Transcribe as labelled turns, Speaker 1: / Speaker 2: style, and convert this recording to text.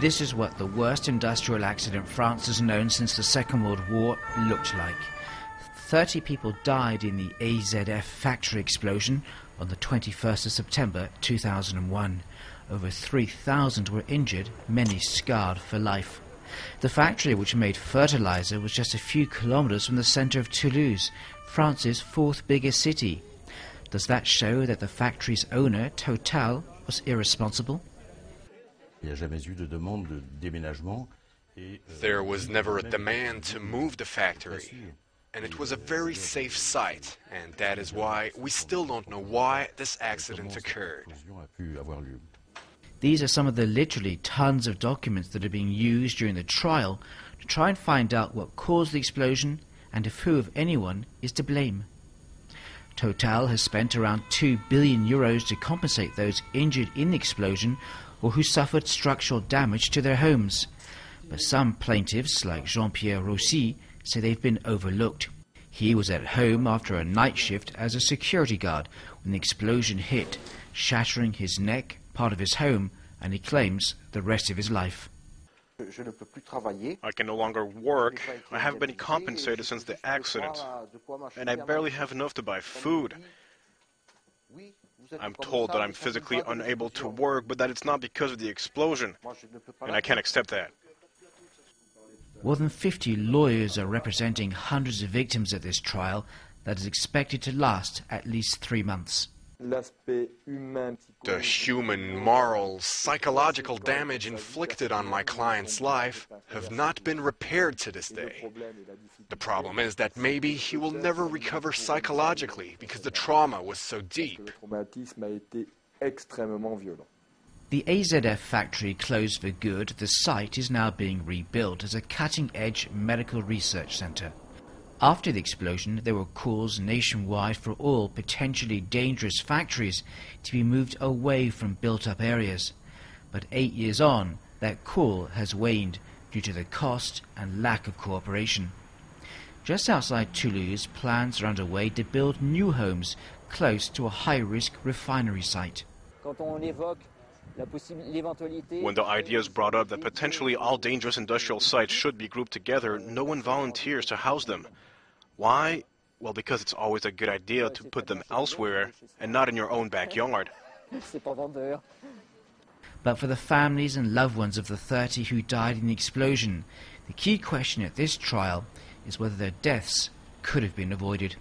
Speaker 1: This is what the worst industrial accident France has known since the Second World War looked like. 30 people died in the AZF factory explosion on the 21st of September 2001. Over 3,000 were injured, many scarred for life. The factory, which made fertilizer, was just a few kilometers from the center of Toulouse, France's fourth biggest city. Does that show that the factory's owner, Total, was irresponsible?
Speaker 2: There was never a demand to move the factory, and it was a very safe site, and that is why we still don't know why this accident occurred.
Speaker 1: These are some of the literally tons of documents that are being used during the trial to try and find out what caused the explosion and if who, if anyone, is to blame. Total has spent around €2 billion to compensate those injured in the explosion or who suffered structural damage to their homes. But some plaintiffs, like Jean-Pierre Rossi, say they've been overlooked. He was at home after a night shift as a security guard when the explosion hit, shattering his neck, part of his home, and he claims the rest of his life.
Speaker 3: I can no longer work. I haven't been compensated since the accident, and I barely have enough to buy food. I'm told that I'm physically unable to work, but that it's not because of the explosion, and I can't accept that.
Speaker 1: More than 50 lawyers are representing hundreds of victims at this trial that is expected to last at least 3 months.
Speaker 2: The human, moral, psychological damage inflicted on my client's life have not been repaired to this day. The problem is that maybe he will never recover psychologically because the trauma was so deep.
Speaker 1: The AZF factory closed for good. The site is now being rebuilt as a cutting-edge medical research center. After the explosion, there were calls nationwide for all potentially dangerous factories to be moved away from built-up areas. But 8 years on, that call has waned due to the cost and lack of cooperation. Just outside Toulouse, plans are underway to build new homes close to a high-risk refinery site.
Speaker 3: When the idea is brought up that potentially all dangerous industrial sites should be grouped together, no one volunteers to house them. Why? Well, because it's always a good idea to put them elsewhere and not in your own backyard.
Speaker 1: But for the families and loved ones of the 30 who died in the explosion, the key question at this trial is whether their deaths could have been avoided.